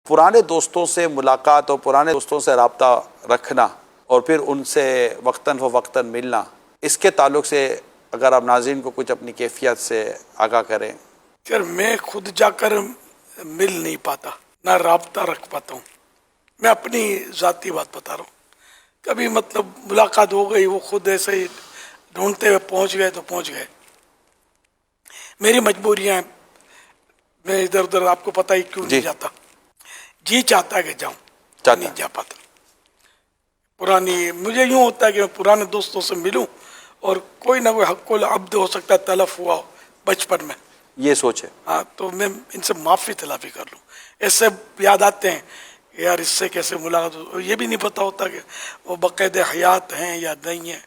پرانے دوستوں سے ملاقات اور پرانے دوستوں سے رابطہ رکھنا اور پھر ان سے وقتاً فوقتاً ملنا، اس کے تعلق سے اگر آپ ناظرین کو کچھ اپنی کیفیت سے آگاہ کریں۔ سر میں خود جا کر مل نہیں پاتا، نہ رابطہ رکھ پاتا ہوں۔ میں اپنی ذاتی بات بتا رہا ہوں، کبھی مطلب ملاقات ہو گئی، وہ خود ایسے ہی ڈھونڈتے ہوئے پہنچ گئے تو پہنچ گئے۔ میری مجبوریاں ہیں، میں ادھر ادھر آپ کو پتہ ہی کیوں نہیں جاتا، جی چاہتا ہے کہ جاؤں، نہیں جا پاتا۔ پرانی مجھے یوں ہوتا ہے کہ میں پرانے دوستوں سے ملوں اور کوئی نہ کوئی حق العبد ہو سکتا ہے تلف ہوا ہو بچپن میں، یہ سوچے ہاں تو میں ان سے معافی تلافی کر لوں۔ ایسے یاد آتے ہیں یار اس سے کیسے ملاقات ہو، یہ بھی نہیں پتہ ہوتا کہ وہ باقاعدہ حیات ہیں یا نہیں ہیں،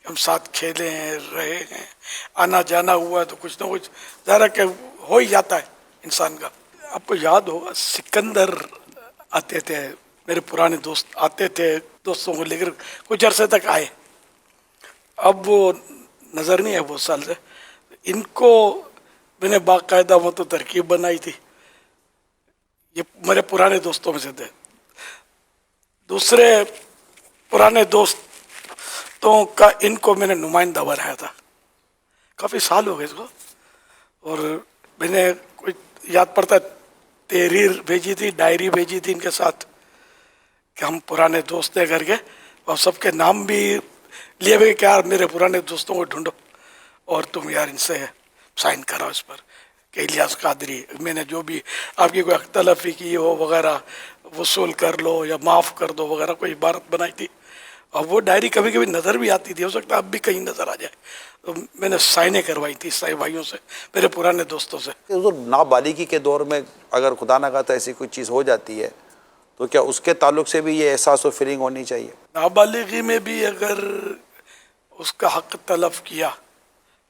ہم ساتھ کھیلے ہیں، رہے ہیں، آنا جانا ہوا ہے تو کچھ نہ کچھ ظاہر کہ ہو ہی جاتا ہے انسان کا۔ آپ کو یاد ہوگا سکندر آتے تھے، میرے پرانے دوست آتے تھے دوستوں کو لے کر، کچھ عرصے تک آئے، اب وہ نظر نہیں ہے بہت سال سے۔ ان کو میں نے باقاعدہ وہ تو ترکیب بنائی تھی، یہ میرے پرانے دوستوں میں سے تھے۔ دوسرے پرانے دوستوں کا ان کو میں نے نمائندہ بنایا تھا، کافی سال ہو گئے اس کو، اور میں نے کوئی یاد پڑتا تحریر بھیجی تھی، ڈائری بھیجی تھی ان کے ساتھ کہ ہم پرانے دوست ہیں کر کے، اور سب کے نام بھی لیے ہوئے کہ یار میرے پرانے دوستوں کو ڈھونڈو اور تم یار ان سے سائن کراؤ اس پر کہ الیاس قادری، میں نے جو بھی آپ کی کوئی اختلافی کی ہو وغیرہ وصول کر لو یا معاف کر دو وغیرہ کوئی عبارت بنائی تھی، اور وہ ڈائری کبھی کبھی نظر بھی آتی تھی، ہو سکتا ہے اب بھی کہیں نظر آ جائے، تو میں نے سائنیں کروائی تھی عیسائی بھائیوں سے، میرے پرانے دوستوں سے۔ حضور نابالغی کے دور میں اگر خدا نہ خواستہ ایسی کوئی چیز ہو جاتی ہے تو کیا اس کے تعلق سے بھی یہ احساس و فیلنگ ہونی چاہیے؟ نابالغی میں بھی اگر اس کا حق تلف کیا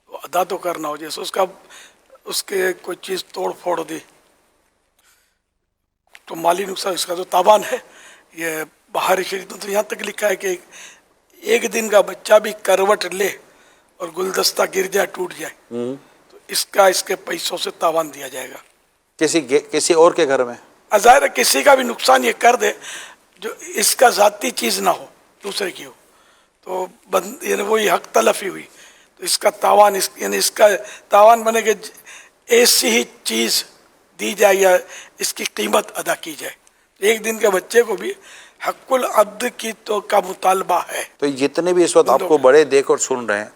تو ادا تو کرنا ہو، جیسے اس کے کوئی چیز توڑ پھوڑ دی تو مالی نقصان، اس کا جو تاوان ہے، یہ بہاری شریعت میں تو یہاں تک لکھا ہے کہ ایک دن کا بچہ بھی کروٹ لے اور گلدستہ گر جائے ٹوٹ جائے تو اس کے پیسوں سے تاوان دیا جائے گا کسی اور کے گھر میں۔ ظاہر ہے کسی کا بھی نقصان یہ کر دے جو اس کا ذاتی چیز نہ ہو، دوسرے کی ہو، تو یعنی وہی حق تلفی ہوئی، تو اس کا تاوان یعنی اس کا تاوان بنے کہ ایسی ہی چیز دی جائے یا اس کی قیمت ادا کی جائے۔ ایک دن کے بچے کو بھی حق العبد کی تو کا مطالبہ ہے۔ تو جتنے بھی اس وقت آپ کو بڑے دیکھ اور سن رہے ہیں،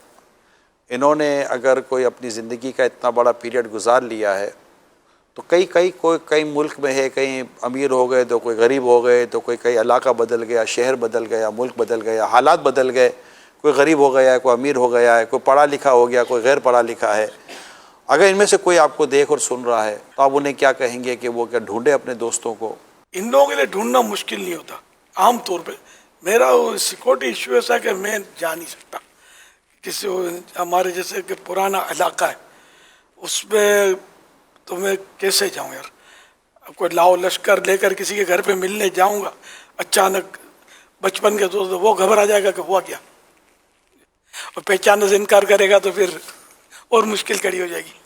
انہوں نے اگر کوئی اپنی زندگی کا اتنا بڑا پیریڈ گزار لیا ہے تو کئی ملک میں ہے، کئی امیر ہو گئے تو کوئی غریب ہو گئے، تو کئی علاقہ بدل گیا، شہر بدل گیا، ملک بدل گیا، حالات بدل گئے، کوئی غریب ہو گیا ہے، کوئی امیر ہو گیا ہے، کوئی پڑھا لکھا ہو گیا، کوئی غیر پڑھا لکھا ہے۔ اگر ان میں سے کوئی آپ کو دیکھ اور سن رہا ہے تو آپ انہیں کیا کہیں گے کہ وہ کیا ڈھونڈے اپنے دوستوں کو؟ ان لوگوں کے لیے ڈھونڈنا مشکل نہیں ہوتا، عام طور پہ میرا سیکورٹی ایشو ایسا ہے کہ میں جا نہیں سکتا کسی، ہمارے جیسے کہ پرانا علاقہ ہے اس میں تو میں کیسے جاؤں یار، کوئی لاؤ لشکر لے کر کسی کے گھر پہ ملنے جاؤں گا، اچانک بچپن کے دوست وہ گھبرا جائے گا کہ ہوا کیا، اور پہچاننے سے انکار کرے گا تو پھر اور مشکل کھڑی ہو جائے گی۔